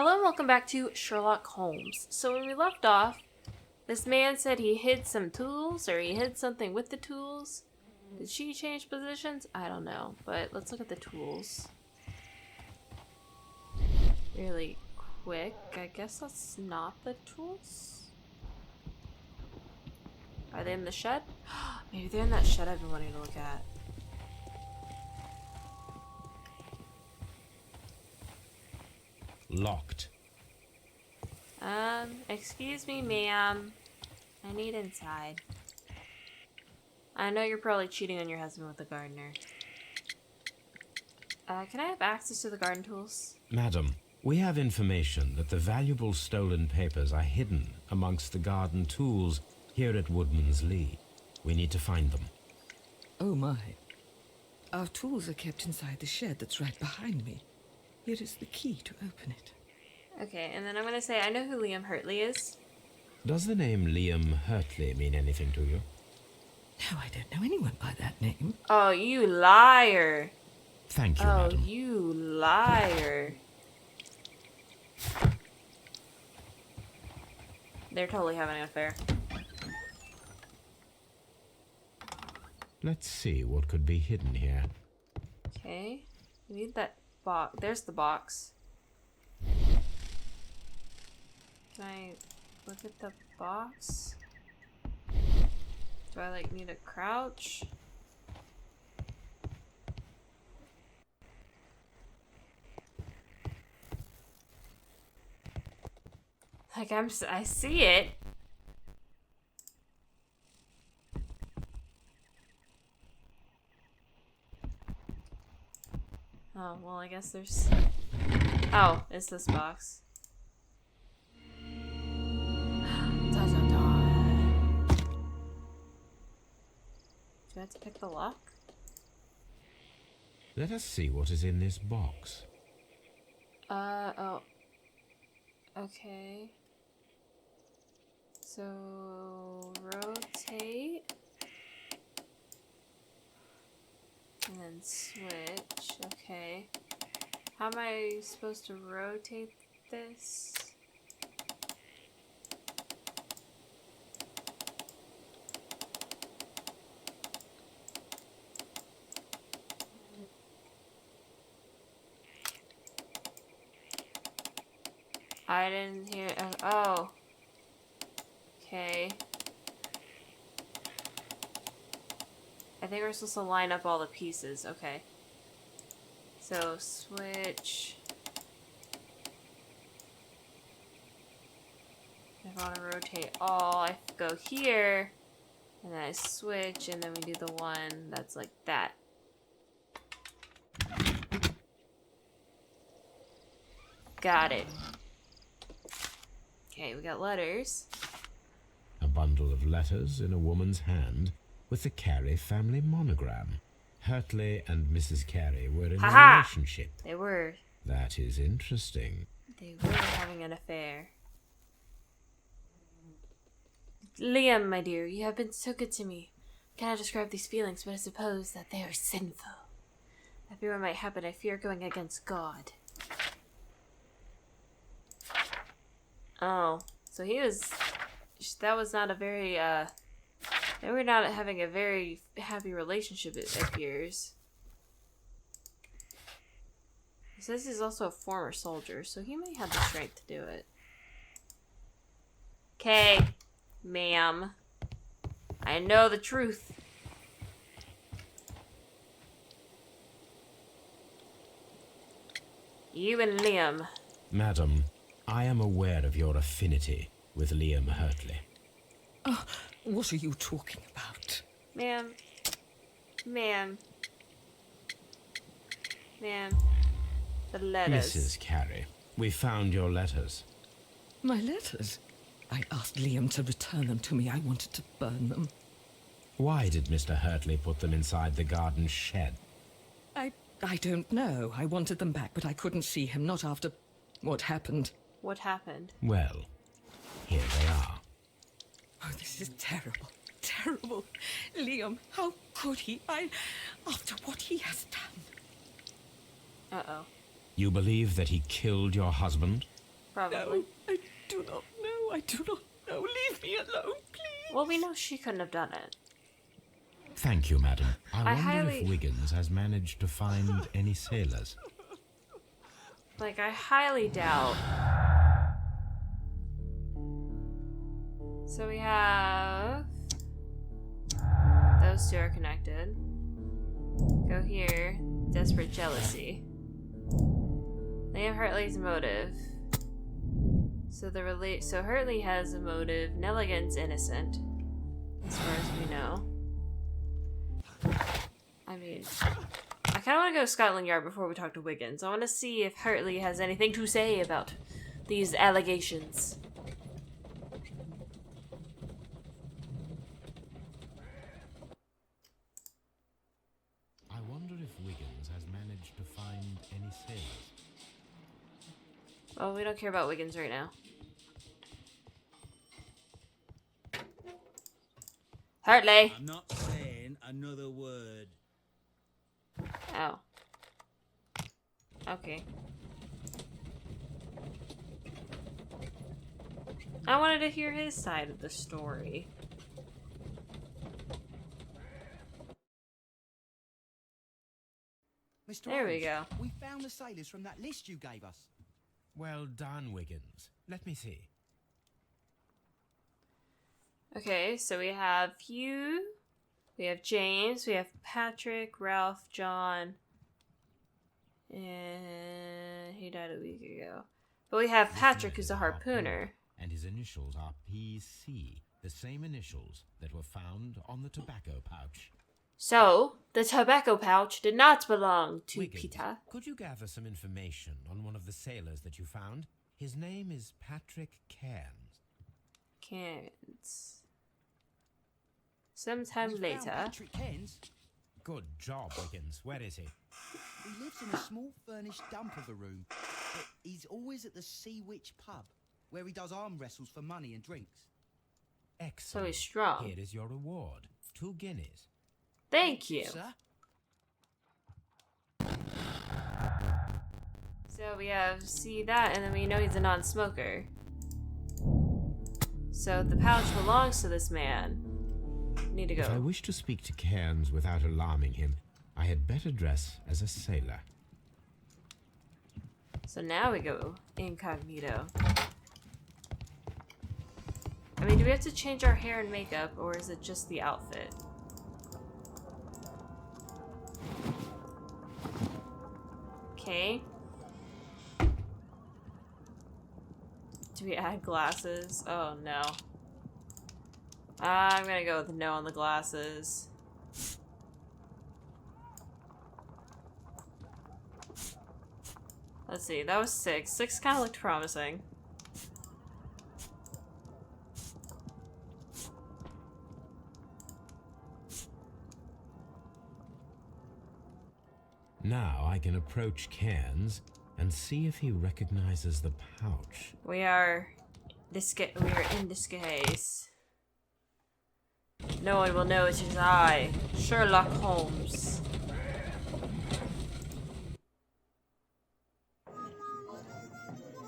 Hello and welcome back to Sherlock Holmes. So when we left off, this man said he hid some tools, or he hid something with the tools. Did she change positions? I don't know, but let's look at the tools. Really quick. I guess that's not the tools. Are they in the shed? Maybe they're in that shed I've been wanting to look at. Locked. Excuse me, ma'am. I need inside. I know you're probably cheating on your husband with the gardener. Can I have access to the garden tools? Madam, we have information that the valuable stolen papers are hidden amongst the garden tools here at Woodman's Lee. We need to find them. Oh my. Our tools are kept inside the shed that's right behind me. Here is the key to open it. Okay, and then I'm gonna say I know who Liam Hurtley is. Does the name Liam Hurtley mean anything to you? No, I don't know anyone by that name. Oh, you liar. Thank you, Oh, madam. you liar. They're totally having an affair. Let's see what could be hidden here. Okay. We need that box. There's the box. Can I look at the box? Do I like need to crouch? Like I see it. Oh, well, I guess there's... Oh, it's this box. Da, da, da. Do I have to pick the lock? Let us see what is in this box. Oh. Okay. So, rotate. And then switch. Okay. How am I supposed to rotate this? I didn't hear. Oh. Okay. I think we're supposed to line up all the pieces. Okay. So, switch. If I want to rotate all, I go here. And then I switch, and then we do the one that's like that. Got it. Okay, we got letters. A bundle of letters in a woman's hand with the Carey family monogram. Hurtley and Mrs. Carey were in a relationship. They were. That is interesting. They were having an affair. Liam, my dear, you have been so good to me. I cannot describe these feelings, but I suppose that they are sinful. I fear what might happen. I fear going against God. Oh, so he was... That was not a very, they were not having a very happy relationship, it appears. He says he's also a former soldier, so he may have the strength to do it. Okay, ma'am. I know the truth. You and Liam. Madam, I am aware of your affinity with Liam Hurtley. Oh, what are you talking about? Ma'am. The letters. Mrs. Carey, we found your letters. My letters? I asked Liam to return them to me. I wanted to burn them. Why did Mr. Hurtley put them inside the garden shed? I don't know. I wanted them back, but I couldn't see him, not after what happened. What happened? Well, here they are. Oh, this is terrible. Terrible. Liam, how could he? After what he has done. Uh-oh. You believe that he killed your husband? Probably. No, I do not know. I do not know. Leave me alone, please. Well, we know she couldn't have done it. Thank you, madam. I wonder highly- if Wiggins has managed to find any sailors. Like, I highly doubt. So we have... Those two are connected. Go here. Desperate jealousy. They have Hartley's motive. So so Hartley has a motive. Nelligan's innocent. As far as we know. I mean... I kind of want to go to Scotland Yard before we talk to Wiggins. I want to see if Hartley has anything to say about these allegations. I wonder if Wiggins has managed to find any sailors. Well, we don't care about Wiggins right now. Hartley! I'm not saying another word. Oh. Okay. I wanted to hear his side of the story. Mr. There we Holmes, go. We found the sailors from that list you gave us. Well done, Wiggins. Let me see. Okay, so we have Hugh, we have James, we have Patrick, Ralph, John, and he died a week ago. But we have Patrick, who's a harpooner. And his initials are PC, the same initials that were found on the tobacco pouch. So, the tobacco pouch did not belong to Wiggins, Peter. could you gather some information on one of the sailors that you found? His name is Patrick Cairns. Cairns. Sometime We found later. Patrick Cairns. Good job, Wiggins. Where is he? He lives in a small furnished dump of a room, but he's always at the Sea Witch pub, where he does arm wrestles for money and drinks. Excellent. he's strong. Here is your reward. 2 guineas. Thank you. Sir? So we have see that, and then we know he's a non-smoker. So the pouch belongs to this man. Need to If I go. wish to speak to Cairns without alarming him, I had better dress as a sailor. So now we go incognito. I mean, do we have to change our hair and makeup, or is it just the outfit? Okay. Do we add glasses? Oh no. I'm gonna go with no on the glasses. Let's see, that was 6. 6 kind of looked promising. Now I can approach Cairns and see if he recognizes the pouch. We are in disguise. No one will know it is I, Sherlock Holmes.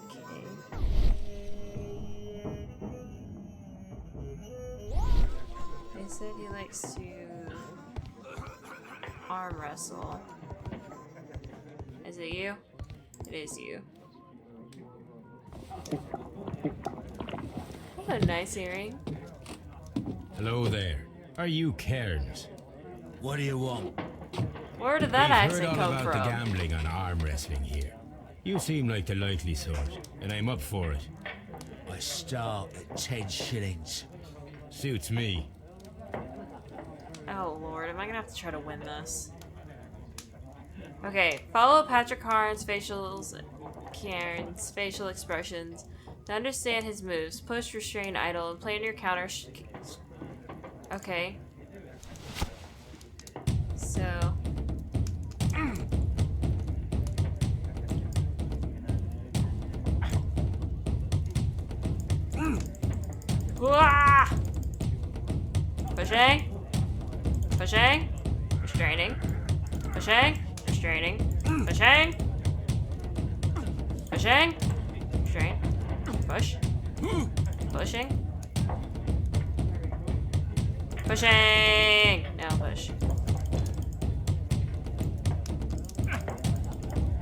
Okay. They said he likes to arm wrestle. Is it you? It is you. What a nice earring. Hello there. Are you Cairns? What do you want? Where did that We've accent heard all come about from? the gambling on arm wrestling here. You seem like the likely sort, and I'm up for it. I start at 10 shillings. Suits me. Oh lord, am I gonna have to try to win this? Okay, follow Patrick Cairns' facial expressions to understand his moves. Push, restrain, idle, and plan your counter. Okay. So. Wah! Pushing. Pushing. Restraining. Pushing. Restraining. Pushing. Pushing. Restrain. Push. Pushing. Pushing! Now push.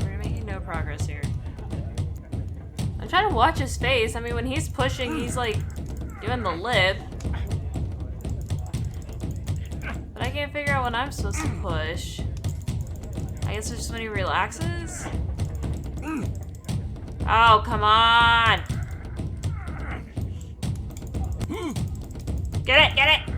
We're making no progress here. I'm trying to watch his face. I mean, when he's pushing, he's like doing the lip. But I can't figure out when I'm supposed to push. I guess it's just when he relaxes? Oh, come on! Get it, get it!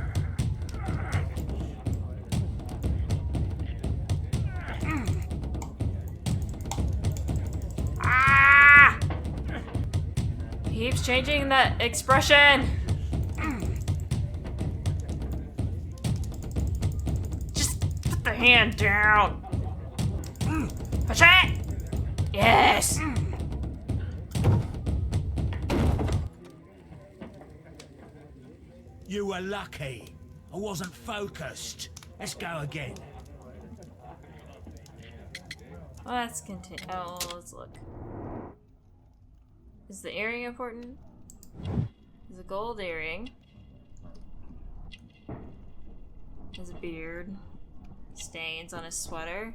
Ah! He keeps changing that expression. Just put the hand down. Push it! Yes! You were lucky. I wasn't focused. Let's go again. Well, let's continue. Oh, let's look. Is the earring important? Is a gold earring. His beard. Stains on his sweater.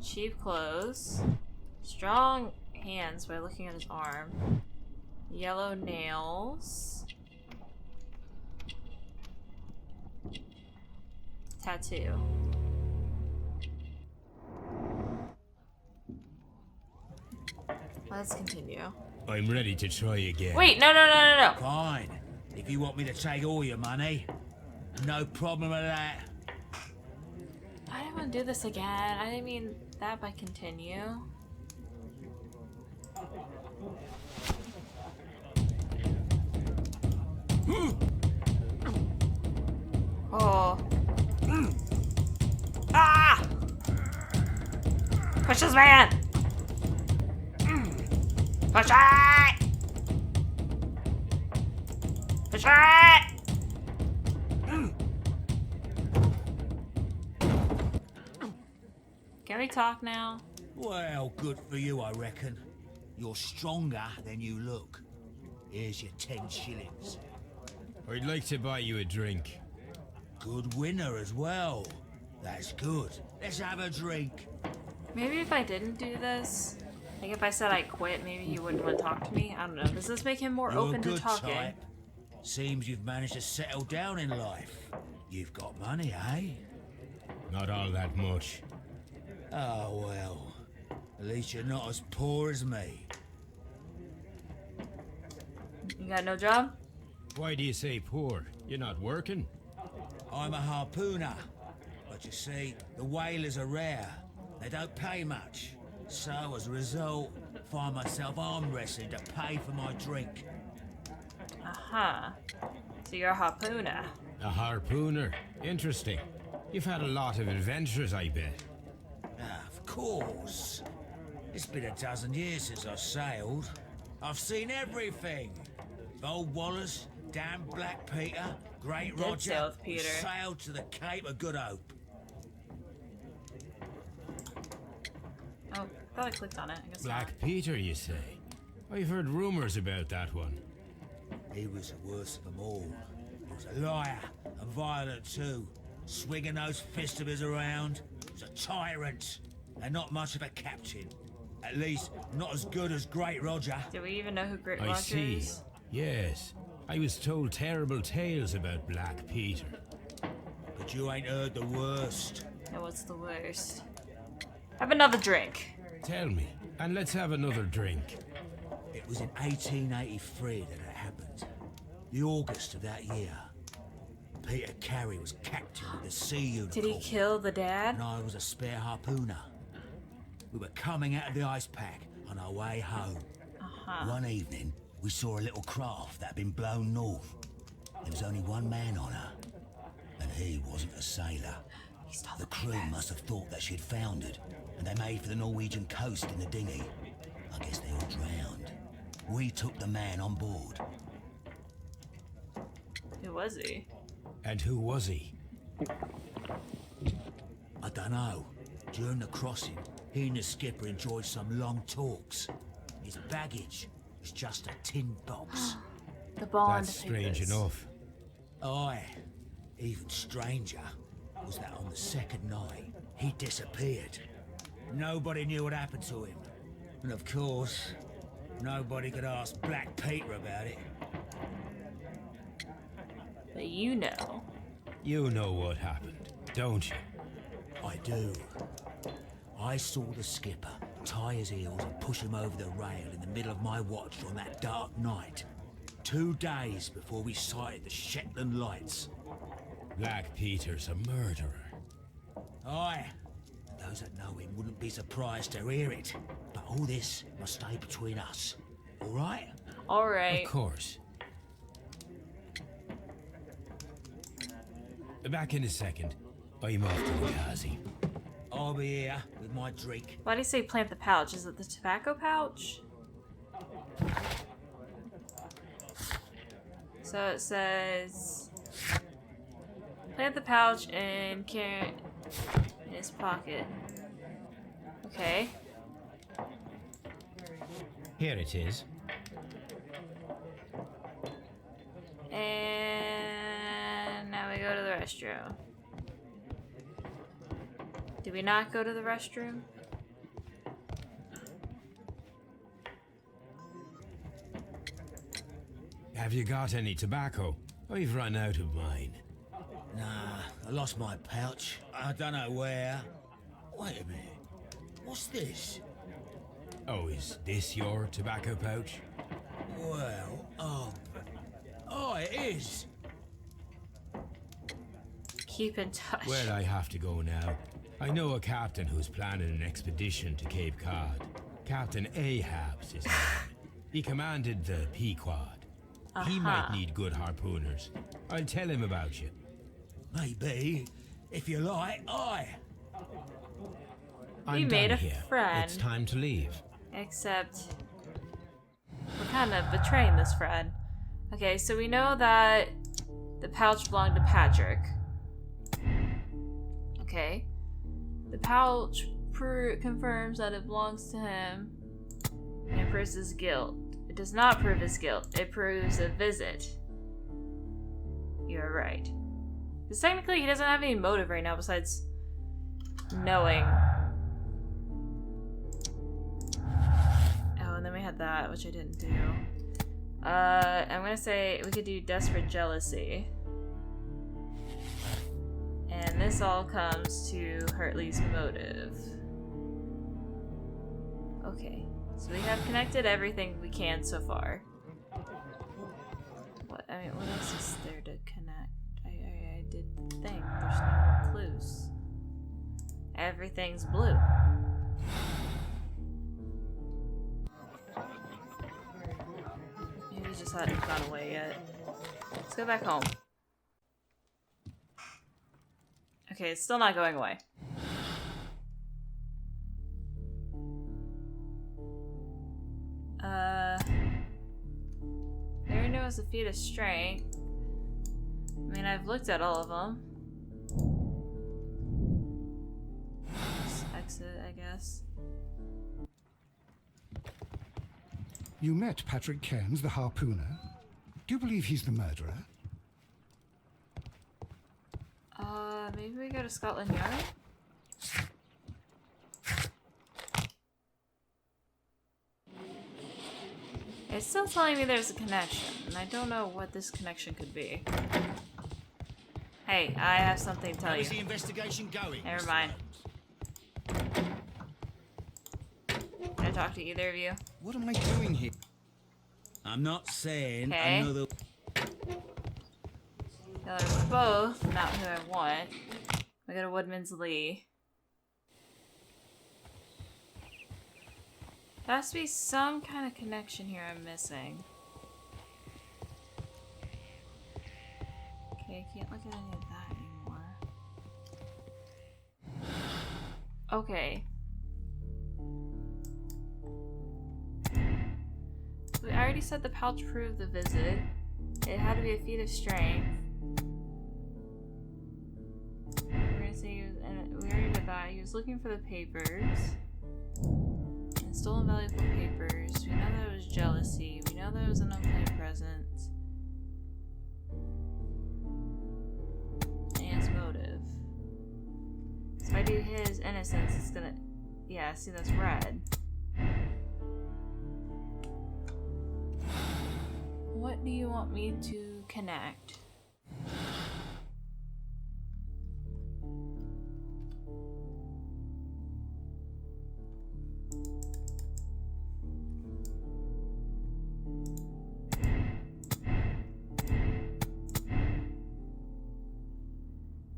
Cheap clothes. Strong hands by looking at his arm. Yellow nails. Tattoo. Let's continue. I'm ready to try again. Wait, no. Fine. If you want me to take all your money, no problem with that. I didn't want to do this again. I didn't mean that by continue. Oh. Ah! Push this man! Push it! Push it! Can we talk now? Well, good for you, I reckon. You're stronger than you look. Here's your 10 shillings. I'd like to buy you a drink. Good winner as well. That's good. Let's have a drink. Maybe if I didn't do this, like if I said I quit, maybe he wouldn't want to talk to me. I don't know. Does this make him more You're open a good to talking? type. Seems you've managed to settle down in life. You've got money, eh? Not all that much. Oh, well. At least you're not as poor as me. You got no job? Why do you say poor? You're not working? I'm a harpooner. But you see, the whalers are rare. They don't pay much. So, as a result, find myself arm wrestling to pay for my drink. Uh-huh. So you're a harpooner. A harpooner. Interesting. You've had a lot of adventures, I bet. Ah, of course. It's been a dozen years since I sailed. I've seen everything. Old Wallace, damn Black Peter, Great did Roger. sail with We Peter. sailed to the Cape of Good Hope. Oh, thought I clicked on it. I guess Black Peter, you say? I've heard rumors about that one. He was the worst of them all. He was a liar, and violent too. Swinging those fists of his around. He was a tyrant, and not much of a captain. At least, not as good as Great Roger. not. Do we even know who Great I Roger see. is? Yes. I was told terrible tales about Black Peter. But you ain't heard the worst. No, what's the worst? Have another drink. Tell me, and let's have another drink. It was in 1883 that it happened. The August of that year. Peter Carey was captain of the Sea Unicorn. Did he kill the dad? And I was a spare harpooner. We were coming out of the ice pack on our way home. Uh-huh. One evening, we saw a little craft that had been blown north. There was only one man on her, and he wasn't a sailor. He stole The crew must have thought that she'd foundered, and they made for the Norwegian coast in the dinghy. I guess they all drowned. We took the man on board. Who was he? And who was he? I don't know. During the crossing, he and the skipper enjoyed some long talks. His baggage was It's just a tin box. The bond That's strange papers. enough. Aye. Even stranger was that on the second night, he disappeared. Nobody knew what happened to him. And of course, nobody could ask Black Peter about it. But you know. You know what happened, don't you? I do. I saw the skipper tie his heels and push him over the rail in the middle of my watch on that dark night. 2 days before we sighted the Shetland lights. Black Peter's a murderer. Aye. Those that know him wouldn't be surprised to hear it. But all this must stay between us. All right? Alright. Of course. Back in a second. I'm off to the Kazi. I'll be here with my drink. Why do you say plant the pouch? Is it the tobacco pouch? So it says plant the pouch and carry it in his pocket. Okay. Here it is. And now we go to the restroom. Did we not go to the restroom? Have you got any tobacco? I've run out of mine. Nah, I lost my pouch. I don't know where. Wait a minute. What's this? Oh, is this your tobacco pouch? Well, oh, it is. Keep in touch. Where I have to go now. I know a captain who's planning an expedition to Cape Cod. Captain Ahab's his name. He commanded the Pequod. He might need good harpooners. I'll tell him about you. Maybe. If you like, aye. I'm made done a here. friend. It's time to leave. Except we're kind of betraying this friend. Okay, so we know that the pouch belonged to Patrick. Okay. The pouch confirms that it belongs to him and proves his guilt. It does not prove his guilt. It proves a visit. You're right. Because technically he doesn't have any motive right now besides knowing. Oh, and then we had that, which I didn't do. I'm gonna say we could do desperate jealousy. And this all comes to Hurtley's motive. Okay, so we have connected everything we can so far. What else is there to connect? I did the thing. There's no more clues. Everything's blue. Maybe it just hadn't gone away yet. Let's go back home. Okay, it's still not going away. I already know it's a feat of strength. I mean, I've looked at all of them. Just exit, I guess. You met Patrick Cairns, the harpooner. Do you believe he's the murderer? Maybe we go to Scotland Yard? It's still telling me there's a connection, and I don't know what this connection could be. Hey, I have something to tell you. How's the investigation going? Never Mr. mind. Holmes? Can I talk to either of you? What am I doing here? I'm not saying Okay. another. Y'all are both not who I want. We go to Woodman's Lee. There has to be some kind of connection here I'm missing. Okay, I can't look at any of that anymore. Okay. We already said the pouch proved the visit. It had to be a feat of strength. We're gonna say he was, and we already did that. He was looking for the papers. And stolen valuable papers. We know that it was jealousy. now there was an unplanned present. And his motive. So if I do his innocence, it's gonna... Yeah, see, that's red. What do you want me to connect?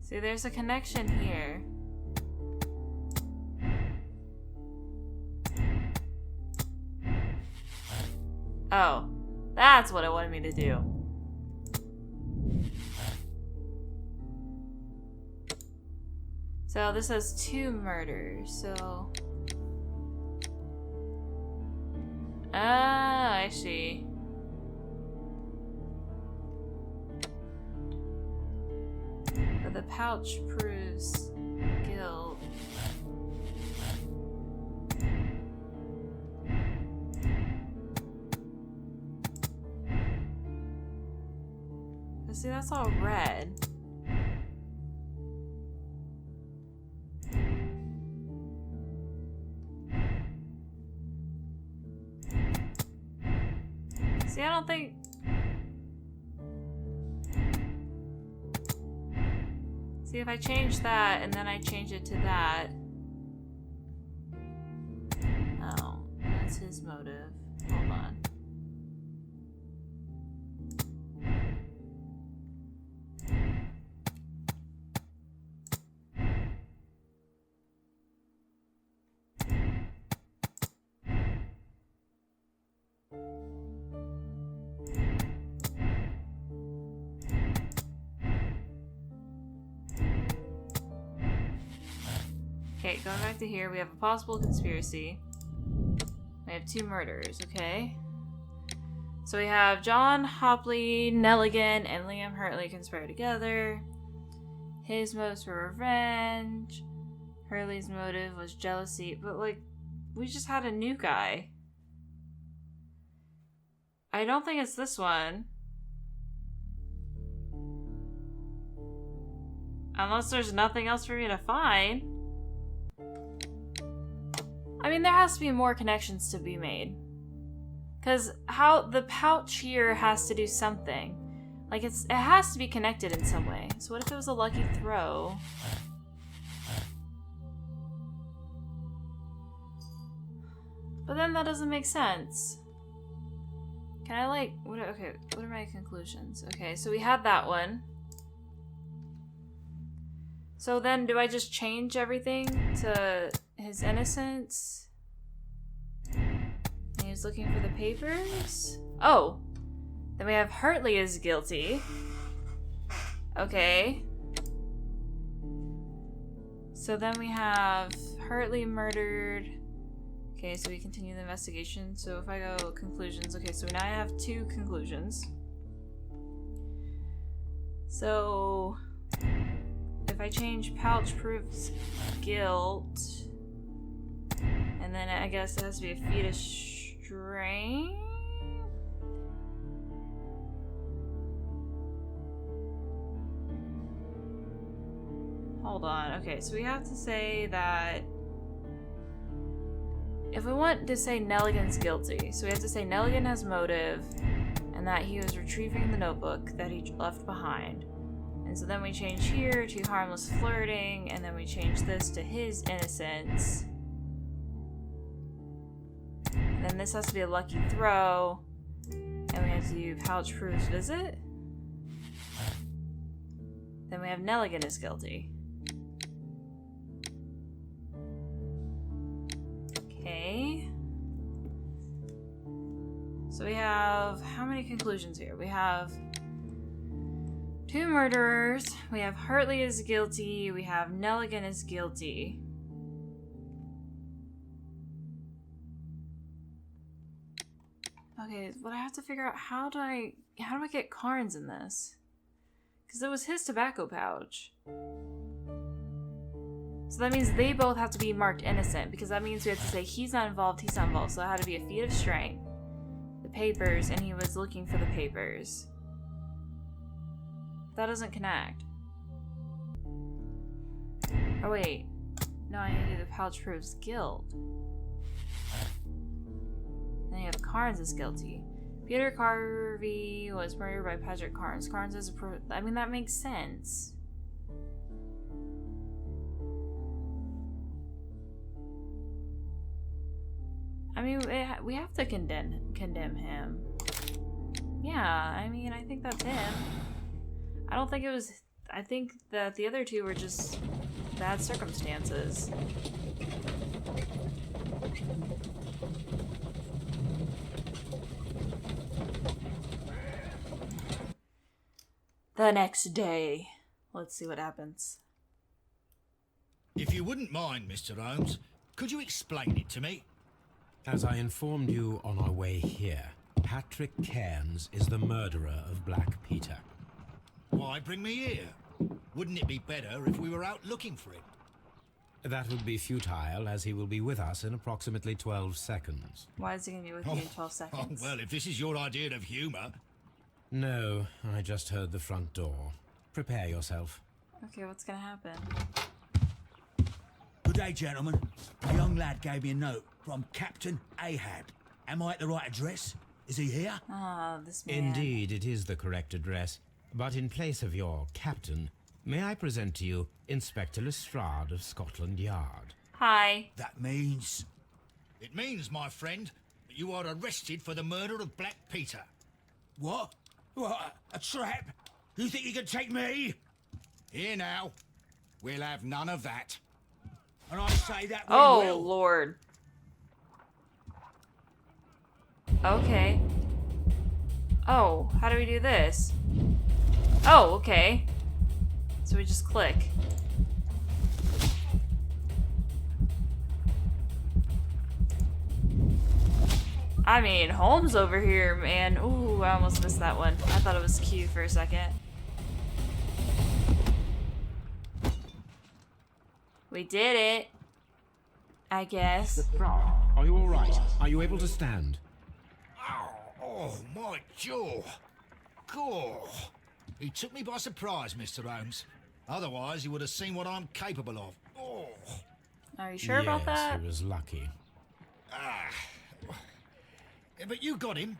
See, there's a connection here. Oh, that's what it wanted me to do. So this has 2 murders, so... Ah, I see. But the pouch proves guilt. But see, that's all red. See, I don't think... See, if I change that and then I change it to that... Oh, that's his motive. Hold on. Okay, going back to here, we have a possible conspiracy. We have 2 murders, okay? So we have John Hopley, Nelligan, and Liam Hurley conspire together. His motives were revenge. Hurley's motive was jealousy. But, like, we just had a new guy. I don't think it's this one. Unless there's nothing else for me to find. I mean, there has to be more connections to be made. Because how the pouch here has to do something. Like, it has to be connected in some way. So what if it was a lucky throw? But then that doesn't make sense. Can I, like, what are my conclusions? Okay, so we had that one. So then do I just change everything to his innocence? And he's looking for the papers? Oh! Then we have Hurley is guilty. Okay. So then we have Hurley murdered. Okay, so we continue the investigation. So if I go conclusions, okay, so now I have 2 conclusions. So if I change pouch proves guilt, and then I guess it has to be a fetus strain. Hold on. Okay, so we have to say that if we want to say Nelligan's guilty, so we have to say Nelligan has motive and that he was retrieving the notebook that he left behind. And so then we change here to harmless flirting, and then we change this to his innocence. And then this has to be a lucky throw. And we have to do pouch proves visit. Then we have Nelligan is guilty. Okay. So we have how many conclusions here? We have 2 murderers. We have Hurley is guilty. We have Nelligan is guilty. Okay, but I have to figure out how do I get Carnes in this? Because it was his tobacco pouch. So that means they both have to be marked innocent, because that means we have to say he's not involved, so it had to be a feat of strength. The papers, and he was looking for the papers. That doesn't connect. Oh wait. No, I need to do the pouch proves guilt. Then you have Carnes is guilty. Peter Carvey was murdered by Patrick Carnes. Carnes is I mean, that makes sense. I mean, we have to condemn him. Yeah, I mean, I think that's him. I don't think it was... I think that the other two were just bad circumstances. The next day. Let's see what happens. If you wouldn't mind, Mr. Holmes, could you explain it to me? As I informed you on our way here, Patrick Cairns is the murderer of Black Peter. Why bring me here? Wouldn't it be better if we were out looking for him? That would be futile, as he will be with us in approximately 12 seconds. Why is he going to be with you in 12 seconds? Well, if this is your idea of humour... No, I just heard the front door. Prepare yourself. Okay, what's going to happen? Good day, gentlemen. A young lad gave me a note from Captain Ahab. Am I at the right address? Is he here? Ah, this man. Indeed, it is the correct address. But in place of your captain, may I present to you Inspector Lestrade of Scotland Yard? Hi. That means... It means, my friend, that you are arrested for the murder of Black Peter. What? What? A trap? You think you can take me? Here now. We'll have none of that. And I say that we Oh, will. Lord. Okay. Oh, how do we do this? Oh, okay. So we just click. I mean, Holmes over here, man. Ooh, I almost missed that one. I thought it was Q for a second. We did it. I guess. Lestrade, are you all right? Are you able to stand? Oh, my jaw. Gore. He took me by surprise, Mr. Holmes. Otherwise, he would have seen what I'm capable of. Oh. Are you sure about that? Yes, he was lucky. But you got him.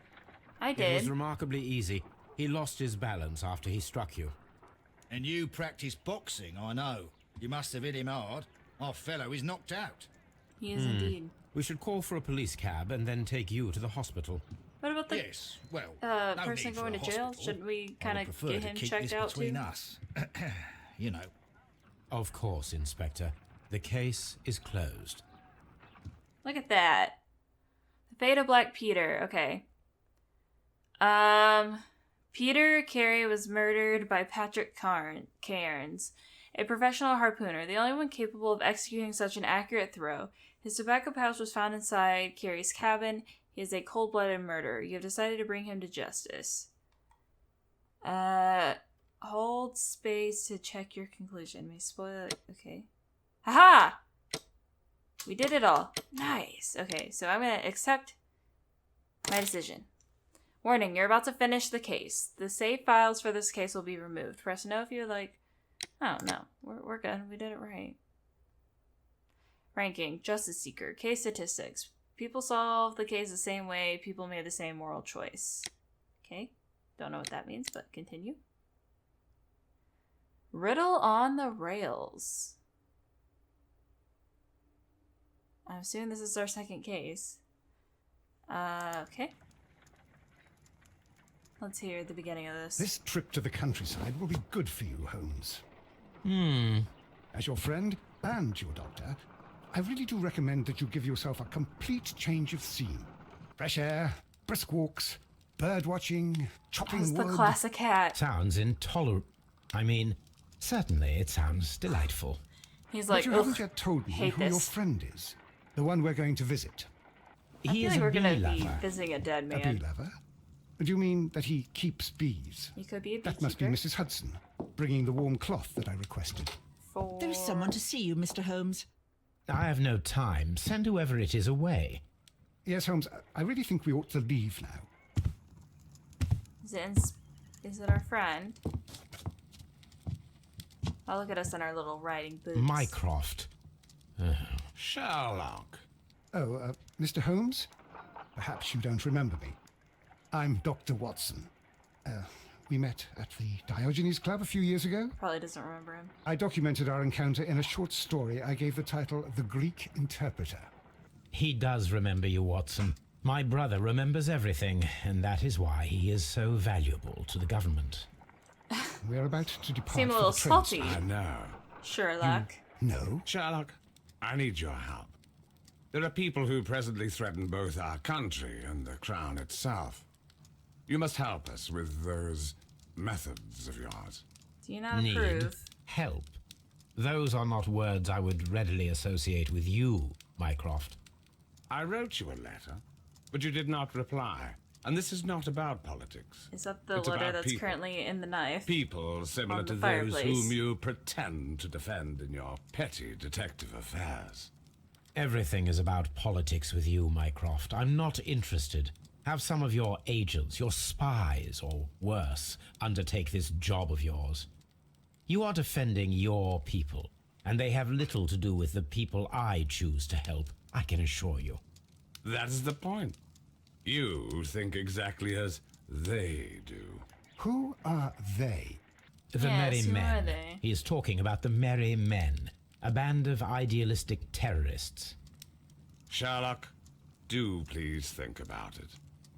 I It did. was remarkably easy. He lost his balance after he struck you. And you practice boxing, I know. You must have hit him hard. Our fellow is knocked out. He is indeed. We should call for a police cab and then take you to the hospital. What about the Yes, well, no person need for going a to jail? hospital. Shouldn't we I kind would of prefer get to him keep checked this out between too? us. You know. Of course, Inspector. The case is closed. Look at that. The fate of Black Peter. Okay. Peter Carey was murdered by Patrick Cairns, a professional harpooner, the only one capable of executing such an accurate throw. His tobacco pouch was found inside Carey's cabin. He is a cold-blooded murderer. You have decided to bring him to justice. Hold space to check your conclusion. May spoil it. Okay. Haha! We did it all. Nice. Okay, so I'm going to accept my decision. Warning, you're about to finish the case. The save files for this case will be removed. Press no if you're like, oh, no. We're good. We did it right. Ranking. Justice Seeker. Case statistics. People solve the case the same way. People made the same moral choice. Okay. Don't know what that means, but continue. Riddle on the rails. I'm assuming this is our second case. Okay. Let's hear the beginning of this. This trip to the countryside will be good for you, Holmes. Hmm. As your friend and your doctor, I really do recommend that you give yourself a complete change of scene. Fresh air, brisk walks, bird watching, chopping That's the wood. classic hat. Sounds intolerable. I mean, certainly it sounds delightful. He's But like, you ugh, haven't yet told me hate who your this. friend is. The one we're going to visit. I He feel is like a we're gonna bee be lover. visiting a dead A man. bee lover? Do you mean that he keeps bees? He could be a beekeeper. That must be Mrs. Hudson, bringing the warm cloth that I requested. There is someone to see you, Mr. Holmes. I have no time. Send whoever it is away. Yes, Holmes, I really think we ought to leave now. Is it our friend? Oh, look at us in our little riding boots. Mycroft. Sherlock. Oh, Mr. Holmes? Perhaps you don't remember me. I'm Dr. Watson. We met at the Diogenes Club a few years ago. Probably doesn't remember him. I documented our encounter in a short story I gave the title The Greek Interpreter. He does remember you, Watson. My brother remembers everything, and that is why he is so valuable to the government. We're about to depart Seem a for little the train salty. station. I know. Sherlock. No. Sherlock, I need your help. There are people who presently threaten both our country and the crown itself. You must help us with those methods of yours. Do you not Need approve? help. Those are not words I would readily associate with you, Mycroft. I wrote you a letter, but you did not reply. And this is not about politics. Is that the It's letter about that's people. currently in the knife? People similar On the to those fireplace. whom you pretend to defend in your petty detective affairs. Everything is about politics with you, Mycroft. I'm not interested. Have some of your agents, your spies, or worse, undertake this job of yours. You are defending your people, and they have little to do with the people I choose to help, I can assure you. That is the point. You think exactly as they do. Who are they? The Yes, Merry who are Men. they? He is talking about the Merry Men, a band of idealistic terrorists. Sherlock, do please think about it.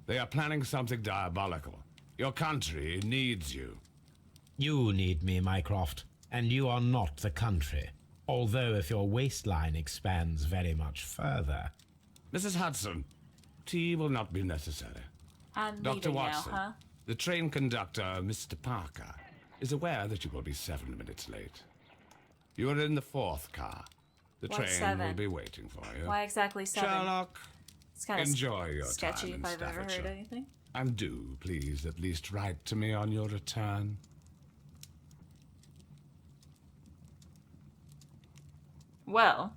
They are planning something diabolical. Your country needs you. You need me, Mycroft, and you are not the country. Although if your waistline expands very much further. Mrs. Hudson, tea will not be necessary. I'm Dr. leaving Watson, now, huh? the train conductor, Mr. Parker, is aware that you will be 7 minutes late. You are in the 4th car. The Why train 7? will be waiting for you. Why exactly 7? Sherlock, It's kind of enjoy your sketchy time in if I've ever heard Staffordshire. anything. and do please at least write to me on your return. Well,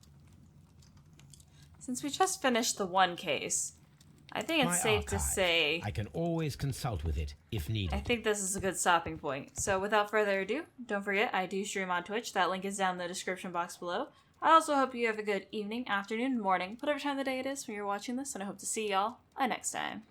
since we just finished the one case, I think it's My safe to archive. say I can always consult with it if needed. I think this is a good stopping point. So without further ado, don't forget I do stream on Twitch. That link is down in the description box below. I also hope you have a good evening, afternoon, morning, whatever time of the day it is when you're watching this, and I hope to see y'all next time.